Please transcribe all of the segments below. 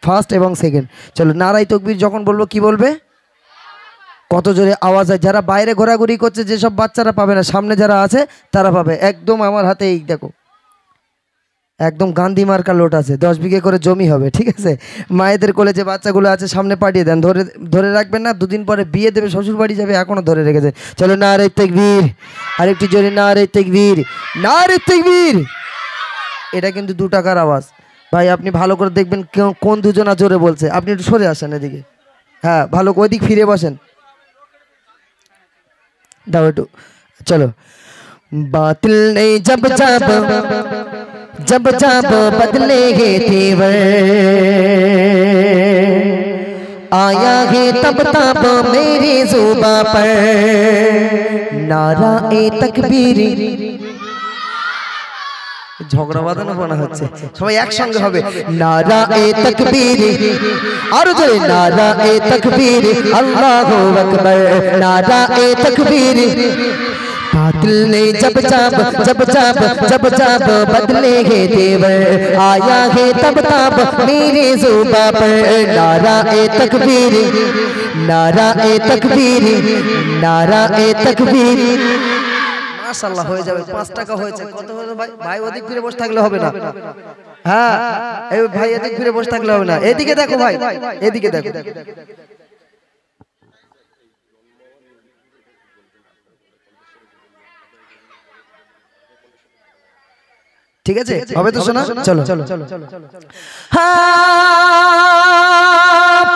First এবং second. চলো নারাই তকবীর যখন বলবো কি বলবে, কত জোরে আওয়াজ হয়। যারা বাইরে ঘোরাঘুরি করছে যেসব বাচ্চারা পাবে না, সামনে যারা আছে তারা পাবে। একদম আমার হাতে এই দেখো, একদম গান্ধী মার্কা লোট আছে, 10 বিঘে করে জমি হবে, ঠিক আছে। মায়েদের কোলে যে বাচ্চাগুলো আছে সামনে পাঠিয়ে দেন, ধরে ধরে রাখবেন না, দুদিন পরে বিয়ে দেবে, শ্বশুর বাড়ি যাবে, এখনও ধরে রেখেছে। চলো নারে তাকবীর, আরেকটু জোরে নারে তাকবীর, নারে তাকবীর। এটা কিন্তু 2 টাকার আওয়াজ ভাই, আপনি ভালো করে দেখবেন কোন দুজনা জোরে বলছে। আপনি একটু সরে আসেন এদিকে, হ্যাঁ ভালো, ওইদিক ফিরে বসেন, দাও একটু। চলো बातिल ने जब जब बदलेंगे तेवर, आया है तब मेरी जुबा पर नारा ए तकबीर। झगड़ा बांधानो बना হচ্ছে, সবাই একসঙ্গে হবে নারা এ তকবীর, আর জোরে নারা এ তকবীর, আল্লাহু আকবার, নারা এ তকবীর। बातिल ने जब बदलेंगे तेवर, आया है तब मेरे जुबा पर नारा ए तकबीर, नारा ए तकबीर, नारा ए तकबीर। মাশাআল্লাহ হয়ে যাবে, 5 টাকা হয়েছে। কত হলো ভাই? ভাই ওদিক ফিরে বসে থাকলে হবে না, হ্যাঁ এই ভাই এদিক ফিরে বসে থাকলে হবে না, এদিকে দেখো ভাই, এদিকে দেখো। ঠিক আছে হবে তো শোনা। চলো हाँ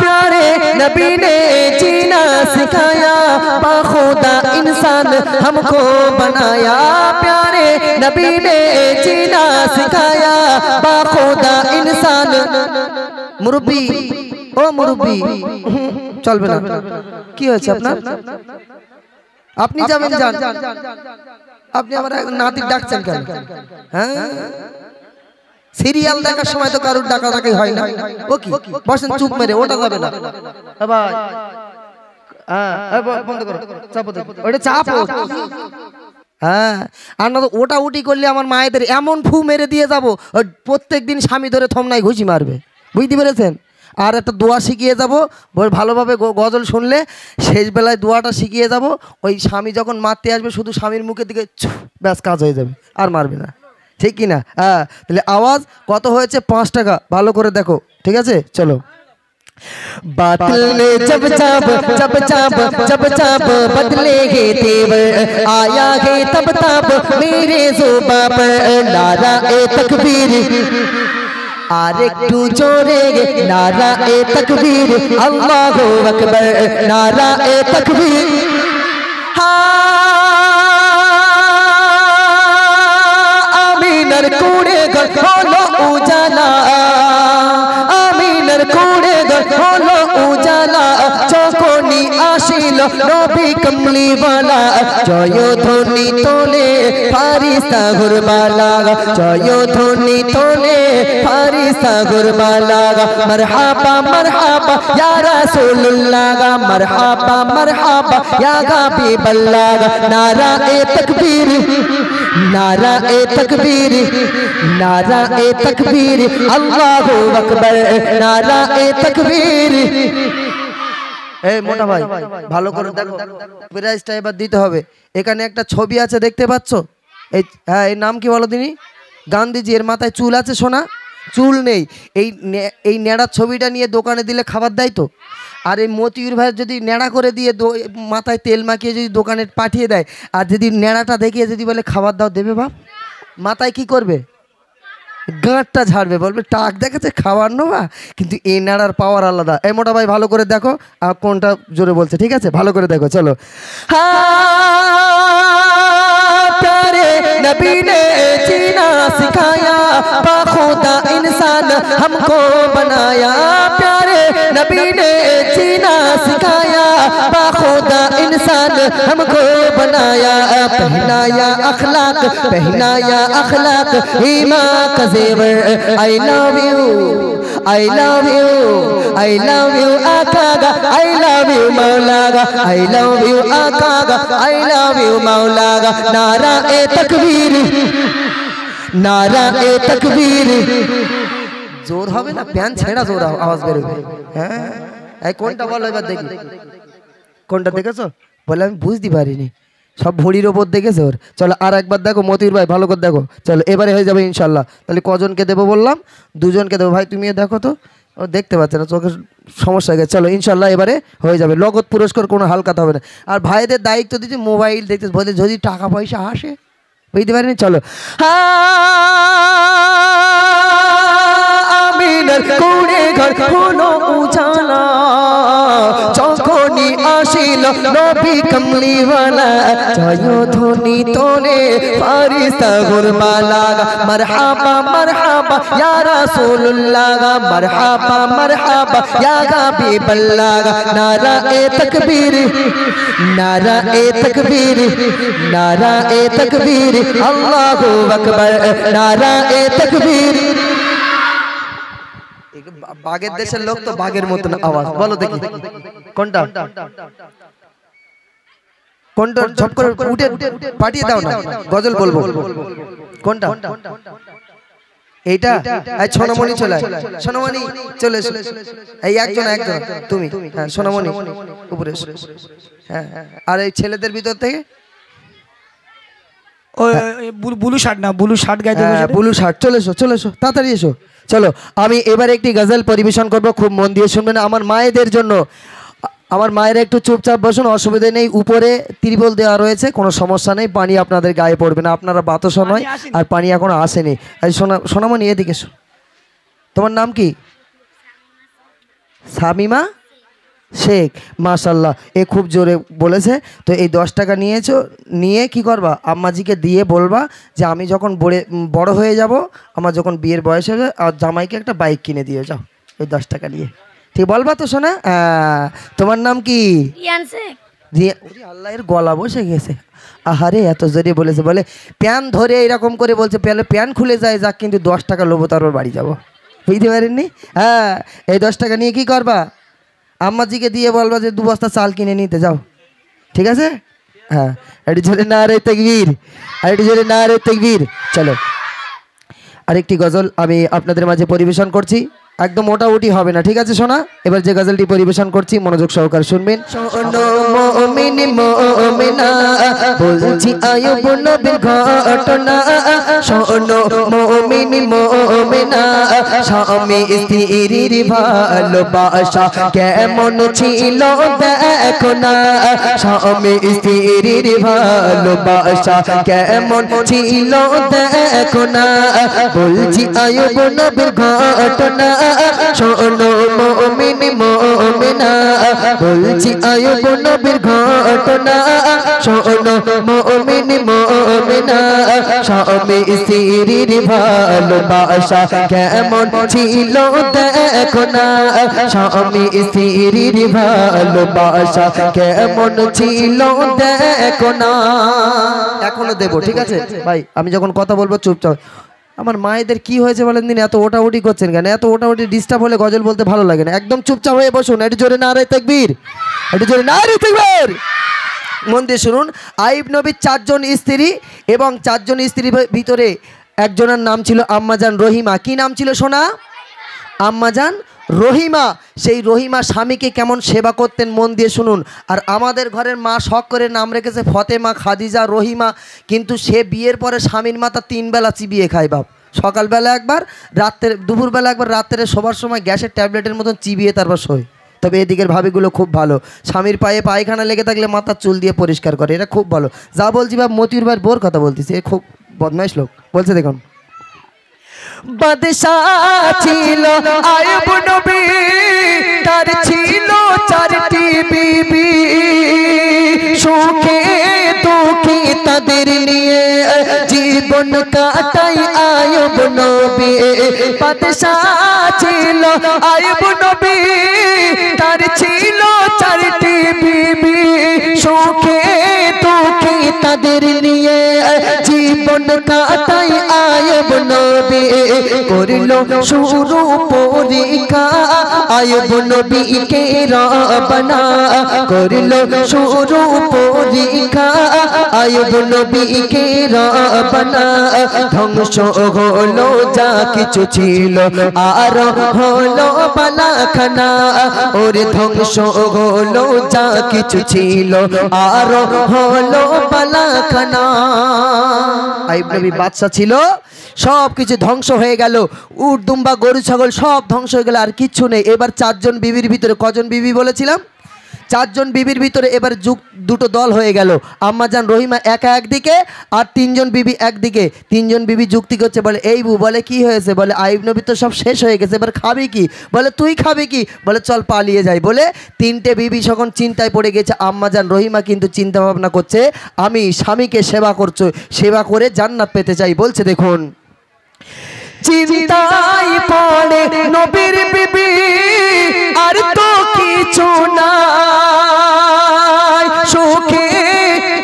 प्यारे नबी ने जीना सिखाया, बाखुदा इंसान हमको बनाया। प्यारे नबी ने जीना सिखाया, बाखुदा इंसान। मुरब्बी ও মুরব্বি চলবে না, কি হয়েছে আপনার? আপনি যাবেন, যান। আপনি আমার নাতির ডাকছেন কেন? হ্যাঁ সিরিয়াল দেখার সময় তো কারুর ডাকাডাকি হয় না। ও কি বসেন চুপ মেরে, ওটা যাবে না ভাই। হ্যাঁ বন্ধ করো, চাপো, ওটা চাপো। হ্যাঁ আর না তো ওটা উটি করলে আমার মায়েদের এমন ফু মেরে দিয়ে যাবো, প্রত্যেক দিন স্বামী ধরে থমনায় ঘুষি মারবে, বুঝতে পেরেছেন? আর একটা দোয়া শিখিয়ে যাব, ভালোভাবে গজল শুনলে শেষ বেলায় দোয়াটা শিখিয়ে যাব। ওই স্বামী যখন মারতে আসবে শুধু স্বামীর মুখের দিকে ব্যাস কাজ হয়ে যাবে, আর মারবে না, ঠিক কি না? হ্যাঁ তাহলে আওয়াজ কত হয়েছে? 5 টাকা, ভালো করে দেখো, ঠিক আছে। চলো बातिल ने जब बदलेंगे तेवर, आया है तब मेरे जुबा पर नारा ए तकबीर, আর একটু জোরে নারা এ তাকবীর, আল্লাহু আকবার, নারা এ তাকবীর। আমিনার কুড়ে ঘর হলো উজালা, আমিনার কুড়ে ঘর হলো উজালা, যখনই আসিল নবী কমলিওয়ালা, জয় ধ্বনি তোলে ফারিস্তা গুরবালা, জয় ধ্বনি তোলে ফারিস্তা গুরবালা। মারহাবা মারহাবা ইয়া রাসূলুল্লাহ, মারহাবা মারহাবা ইয়া হাবিবাল্লাহ। নারা এ তাকবীর, নারা এ তাকবীর, নারা এ তাকবীর, আল্লাহু আকবার, নারা এ তাকবীর। এই মোটা ভাই ভালো করে দেখো, প্রাইজটা এবার দিতে হবে। এখানে একটা ছবি আছে দেখতে পাচ্ছ? এই হ্যাঁ এর নাম কি বলো দিনি? গান্ধীজি। এর মাথায় চুল আছে সোনা? চুল নেই। এই ন্যাড়ার ছবিটা নিয়ে দোকানে দিলে খাবার দেয় তো। আর এই মতিউর ভাই যদি ন্যাড়া করে দিয়ে মাথায় তেল মাখিয়ে যদি দোকানে পাঠিয়ে দেয়, আর যদি ন্যাড়াটা দেখিয়ে যদি বলে খাবার দাও, দেবে বাপ? মাথায় কি করবে? গাঁটটা ঝাড়বে, বলবে টাক দেখেছে খাবার নেওয়া। কিন্তু এই নাড়ার পাওয়ার আলাদা। এই মোটা ভাই ভালো করে দেখো আর কোনটা জোরে বলছে, ঠিক আছে? ভালো করে দেখো। চলো प्यारे नबी ने जीना सिखाया, बाखुदा इंसान हमको बनाया। प्यारे नबी ने जीना सिखाया, बाखुदा इंसान हमको बनाया। पहनाया अखलाक, पहनाया अखलाक, ईमान का ज़ेवर। I love you, I love you, I love you आका, I love you मौला, I love you आका, I love you मौला। नारा ए तकबीर, नारा ए तकबीर। জোর হবে না, প্যান ছেঁড়া জোর আওয়াজ বেরোবে। হ্যাঁ এই কোনটা বলো এবার দেখি, কোনটা দেখেছো? বলে আমি বুঝতে পারিনি, সব ভুঁড়ির ওপর দেখেছে ওর। চলো আর একবার দেখো মতিউর ভাই, ভালো করে দেখো। চলো এবারে হয়ে যাবে ইনশাল্লাহ। তাহলে কজনকে দেবো বললাম? দুজনকে দেবো। ভাই তুমিও দেখো তো, ও দেখতে পাচ্ছে না, চোখের সমস্যা হয়ে গেছে। চলো ইনশাল্লাহ এবারে হয়ে যাবে, নগদ পুরস্কার, কোনো হালকাতে হবে না। আর ভাইদের দায়িত্ব দিচ্ছে মোবাইল দেখতে, বলে যদি টাকা পয়সা আসে, বুঝতে পারিনি। চলো আমিনার কুড়ে ঘর হলো উজালা, যখনই আসিল নবী কামলিওয়ালা, জয়ধ্বনি তোলে ফারিস্তা গুরবালা, মারহাবা মারহাবা ইয়া রাসূলুল্লাহ, মারহাবা মারহাবা ইয়া হাবিবাল্লাহ। নারায়ে তাকবীর, নারায়ে তাকবীর, নারায়ে তাকবীর, আল্লাহু আকবার, নারায়ে তাকবীর। বাগের দেশের লোক তো বাগের মতন আওয়াজ। বলো দেখি কোনটা কোনটা, ঝপ করে উঠে পাঠিয়ে দাও না, গজল বলবো। কোনটা? এইটা? এই সোনামণি চলে আয়, সোনামণি চলে এসো। এই একজন একজন তুমি, হ্যাঁ সোনামণি উপরে এসো। হ্যাঁ আর এই ছেলেদের ভিতর থেকে ব্লু শার্ট, না ব্লু শার্ট গাইতে, ব্লু শার্ট, চলে এসো চলে এসো, তাড়াতাড়ি এসো। চলো আমি এবারে একটি গজল পরিবেশন করব, খুব মন দিয়ে শুনবেন আমার মায়েদের জন্য। আমার মায়েরা একটু চুপচাপ বসুন, অসুবিধা নেই, উপরে ত্রিপল দেওয়া রয়েছে, কোনো সমস্যা নেই, পানি আপনাদের গায়ে পড়বে না, আপনারা বাতাসও নয়, আর পানি এখনো আসেনি। সোনামণি এদিকে এসো, তোমার নাম কি? শামিমা শেখ, মাশাল্লাহ, এ খুব জোরে বলেছে। তো এই 10 টাকা নিয়েছো, নিয়ে কি করবা? আম্মাজিকে দিয়ে বলবা যে আমি যখন বড় হয়ে যাব, আমার যখন বিয়ের বয়স হবে, আর জামাইকে একটা বাইক কিনে দিয়ে যাও ওই 10 টাকা নিয়ে, ঠিক বলবা তো শোনা? তোমার নাম কি? রিয়ান শেখ। আল্লাহ, এর গলা বসে গেছে। আহারে এত জোরে বলেছে, বলে প্যান ধরে এরকম করে বলছে, পেলে প্যান খুলে যায় যাক, কিন্তু 10 টাকা লোবো, তারপর বাড়ি যাবো, বুঝতে পারেননি? হ্যাঁ এই 10 টাকা নিয়ে কি করবা? আম্মাজিকে দিয়ে বলবা যে 2 বস্তা চাল কিনে নিতে যাও, ঠিক আছে? হ্যাঁ একটু জোরে নারে তাকবীর, আর একটু জোরে নারে তাকবীর। চলো আরেকটি গজল আমি আপনাদের মাঝে পরিবেশন করছি, একদম মোটামুটি হবে না, ঠিক আছে শোনা? এবার যে গজলটি পরিবেশন করছি মনোযোগ সহকারে শুনবেন। শোনো মুমিন মুমিনা, বলছি আয়ুব নবীর ঘটনা। শোনো মুমিন মুমিনা, স্বামী স্ত্রীর ভালোবাসা কেমন ছিল দেখো না, স্বামী স্ত্রীর ভালোবাসা কেমন ছিল দেখো না, বলছি আয়ুব নবীর ঘটনা। শোনো মুমিন মুমিনা, বলছি আয়ুব নবীর ঘটনা। শোনো মুমিন মুমিনা, স্বামী স্ত্রীর ভালোবাসা কেমন ছিল দেখো না, স্বামী স্ত্রীর ভালোবাসা কেমন ছিল দেখো না। এখনো দেবো, ঠিক আছে ভাই? আমি যখন কথা বলবো চুপচাপ। আমার মায়েদের কি হয়েছে বলেন দিন, এত ওটাউটি করছেন কেন? এত ওটাউটি ডিস্টার্ব হলে গজল বলতে ভালো লাগে না, একদম চুপচাপ হয়ে বসুন। একটু জোরে নারে তাকবীর, একটু জোরে নারে তাকবীর। মন দিয়ে শুনুন, আইব নবীর 4 জন স্ত্রী, এবং 4 জন স্ত্রীর ভিতরে একজনের নাম ছিল আম্মাজান রহিমা। কি নাম ছিল সোনা? আম্মাজান রহিমা। সেই রহিমা স্বামীকে কেমন সেবা করতেন মন দিয়ে শুনুন। আর আমাদের ঘরের মা শখ করে নাম রেখেছে ফতেমা, খাদিজা, রহিমা, কিন্তু সে বিয়ের পরে স্বামীর মাথা 3 বেলা চিবিয়ে খায় বাপ। সকালবেলা একবার, রাত্রে দুপুরবেলা একবার, রাত্রে শোবার সময় গ্যাসের ট্যাবলেটের মতন চিবিয়ে তারপর শোয়। তবে এদিকের ভাবিগুলো খুব ভালো, স্বামীর পায়ে পায়খানা লেগে থাকলে মাথার চুল দিয়ে পরিষ্কার করে, এটা খুব ভালো। যা বলছি বাপ মতিউর ভাইয়ের বোর কথা বলতেছি, এ খুব বদমাইশ লোক। বলছে দেখুন, বাদশাহ ছিল আইব নবী, তার ছিল 4টি বিবি, সুখে দুঃখে তাদের নিয়ে জীবন কাটাই আইব নবী। বাদশাহ ছিল আইব নবী, তার ছিল 4টি বিবি, সুখে দুঃখে তাদের নিয়ে জীবন কাটাই আইব নবী। করিল শুরু পরীক্ষা আয়ুব নবীকে রব্বানা করলো শুরু পরীক্ষা আয়ুব নবীকে রব্বানা ধ্বংস হলো যা কিছু ছিল আর হলো বালাখানা ওরে ধ্বংস হলো যা কিছু ছিল আর হলো বালাখানা আয়ুব নবী বাদশা ছিল সব কিছু ধ্বংস হয়ে গেল উট দুম্বা গরু ছাগল সব ধ্বংস হয়ে গেল আর কিচ্ছু নেই এবার চারজন বিবির ভিতরে কজন বিবি বলেছিলাম চারজন বিবির ভিতরে এবার দুটো দল হয়ে গেল আম্মাজান রহিমা একা একদিকে আর তিনজন বিবি একদিকে তিনজন বিবি যুক্তি করছে বলে এই বউ বলে কি হয়েছে বলে আইব নবী তো সব শেষ হয়ে গেছে এবার খাবি কি বলে তুই খাবি কি বলে চল পালিয়ে যাই বলে তিনটে বিবি যখন চিন্তায় পড়ে গেছে আম্মাজান রহিমা কিন্তু চিন্তা ভাবনা করছে আমি স্বামীকে সেবা করছো সেবা করে জান্নাত পেতে চাই বলছে দেখুন চিন্তায় পড়ে নবীর বিবি আর তো কিছু নাই সুখে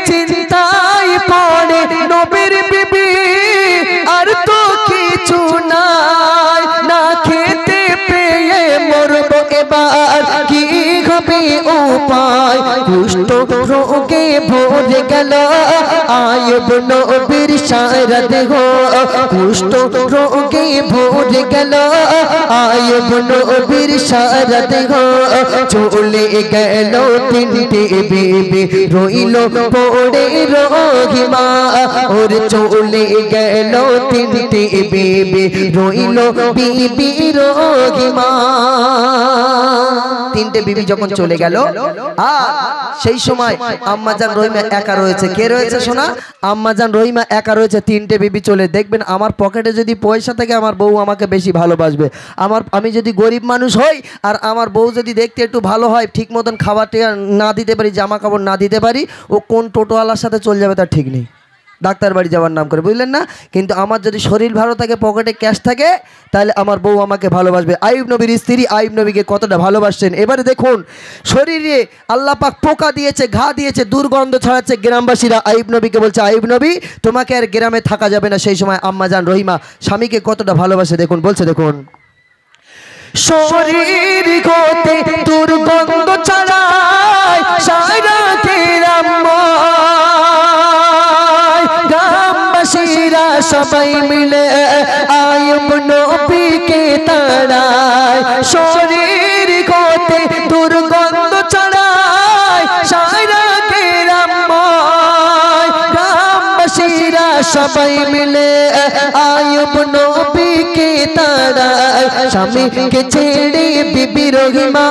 চিন্তায় পড়ে নবীর বিবি আর তো কিছু নাই না খেতে পেয়ে মরব এবার কি হবে উপায় কুষ্ঠ রোগে ভরে গেল আয়ুব নবীর সারা দেহ কুষ্ঠ রোগে ভরে গেল আয়ুব নবীর সারা দেহ চলে গেল তিনটে বিবি রইল পড়ে রহিমা ওর চলে গেল তিনটে বিবি রইল বিবি রহিমা তিনটে বিবি যখন চলে গেল আর সেই সময় আম্মাজান রহিমা একা রয়েছে কে রয়েছে শোনা আম্মাজান রহিমা একা রয়েছে তিনটে বিবি চলে দেখবেন আমার পকেটে যদি পয়সা থাকে আমার বউ আমাকে বেশি ভালোবাসবে আমি যদি গরিব মানুষ হই আর আমার বউ যদি দেখতে একটু ভালো হয় ঠিক মতন খাবারটা না দিতে পারি জামা কাপড় না দিতে পারি ও কোন টোটোওয়ালার সাথে চলে যাবে তার ঠিক নেই ডাক্তার বাড়ি যাওয়ার নাম করে বুঝলেন না কিন্তু আমার যদি শরীর ভালো থাকে পকেটে ক্যাশ থাকে তাহলে আমার বউ আমাকে ভালোবাসবে আইয়ুব নবীর স্ত্রী আইয়ুব নবীকে কতটা ভালোবাসছেন এবারে দেখুন শরীরে আল্লাহ পাক পোকা দিয়েছে ঘা দিয়েছে দুর্গন্ধ ছড়াচ্ছে গ্রামবাসীরা আইয়ুব নবীকে বলছে আইয়ুব নবী তোমাকে আর গ্রামে থাকা যাবে না সেই সময় আম্মাজান রহিমা স্বামীকে কতটা ভালোবাসে দেখুন বলছে দেখুন শরীর হতে দুর্গন্ধ ছড়ায় সারা গ্রামবাসীরা সবাই মিলে আইয়ুব নবীকে তাড়ায় শরীর হতে দুর্গন্ধ ছড়ায় সারা গ্রামবাসীরা সবাই মিলে আইয়ুব নবীকে তাড়ায় স্বামীকে ছেড়ে বিবি রহিমা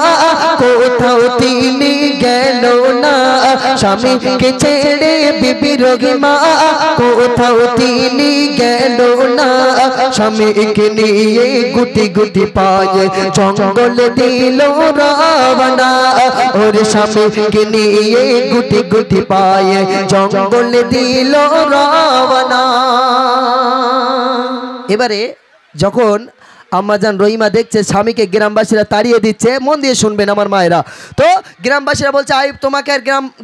কোথাও তিনি গেল না স্বামীকে ছেড়ে বিবি রহিমা কোথাও তিনি গেল না স্বামীকে নিয়ে গুটি গুটি পায়ে জঙ্গল দিল রাবণা ওরে স্বামীকে নিয়ে গুটি গুটি পায়ে জঙ্গল দিল রাবণা এবারে যখন আম্মাজান রহিমা দেখছে স্বামীকে গ্রামবাসীরা তাড়িয়ে দিচ্ছে মন দিয়ে শুনবেন আমার মায়েরা তো গ্রামবাসীরা বলছে আইয়ুব তোমাকে আর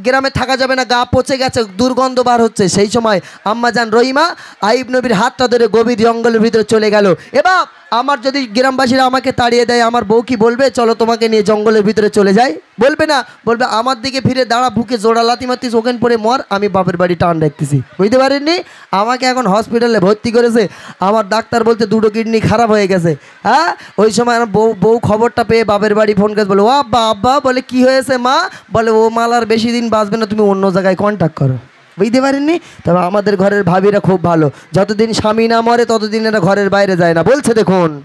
গ্রামে থাকা যাবে না গা পচে গেছে দুর্গন্ধ বার হচ্ছে সেই সময় আম্মাজান রহিমা আইয়ুব নবীর হাতটা ধরে গভীর জঙ্গলের ভিতরে চলে গেল এবার আমার যদি গ্রামবাসীরা আমাকে তাড়িয়ে দেয় আমার বউ কি বলবে চলো তোমাকে নিয়ে জঙ্গলের ভিতরে চলে যাই বলবে না বলবে আমার দিকে ফিরে দাঁড়া বুকে জোড়া লাথি মারতিস ওখানে পড়ে মর আমি বাপের বাড়ি টান রাখতেছি বুঝতে পারেননি আমাকে এখন হসপিটালে ভর্তি করেছে আমার ডাক্তার বলতে দুটো কিডনি খারাপ হয়ে গেছে হ্যাঁ ওই সময় আমার বউ খবরটা পেয়ে বাপের বাড়ি ফোন করে বলে ও আব্বা আব্বা বলে কি হয়েছে মা বলে ও মালার বেশি দিন বাঁচবে না তুমি অন্য জায়গায় কন্ট্যাক্ট করো বুঝতে পারেননি তবে আমাদের ঘরের ভাবিরা খুব ভালো যতদিন স্বামী না মরে ততদিন এরা ঘরের বাইরে যায় না বলছে দেখুন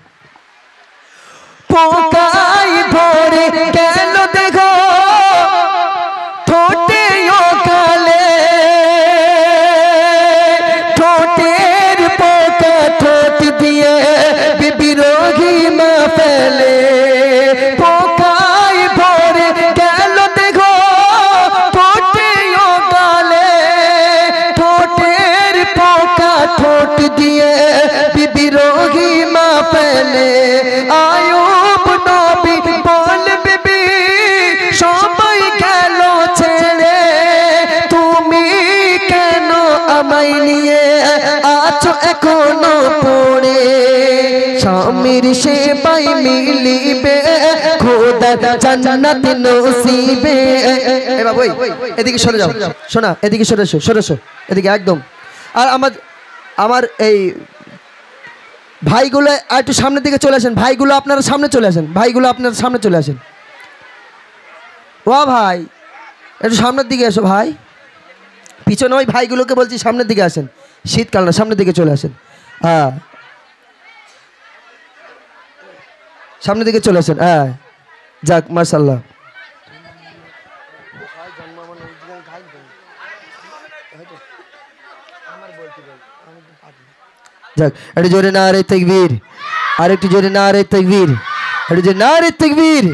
পোকাই ভরে গেল দেখো ঠোঁটে ও কালে ঠোঁটের পোকা ঠোঁট দিয়ে বিবি রহিমা ফেলে পোকাই ভরে গেল দেখো ঠোঁটে ও কালে ঠোঁটের পোকা ঠোঁট দিয়ে বিবি রহিমা ফেলে আইয়ুব নবী বল বিবি সবাই গেল ছেড়ে তুমি কেন আমায় নিয়ে আছো এখনো পড়ে স্বামীর সেবাই মিলিবে জান্নাত নসিবে। এ বাবু এদিকে সরে যাও, শোনা এদিকে সরে এসো, সরে এসো এদিকে একদম। আর আমার এই ভাইগুলো একটু সামনের দিকে চলে আসেন, ভাইগুলো আপনারা সামনে চলে আসেন, ভাইগুলো আপনারা সামনে চলে আসেন। ও ভাই একটু সামনের দিকে এসো ভাই, পিছনে ওই ভাইগুলোকে বলছি সামনের দিকে আসেন, শীতকাল না সামনের দিকে চলে আসেন। হ্যাঁ সামনের দিকে চলে আসেন। হ্যাঁ যাক মাশাআল্লাহ। যাক একটু জোরে নারে তাকবীর, আর একটু জোরে নারে তাকবীর, একটু জোরে নারে তাকবীর।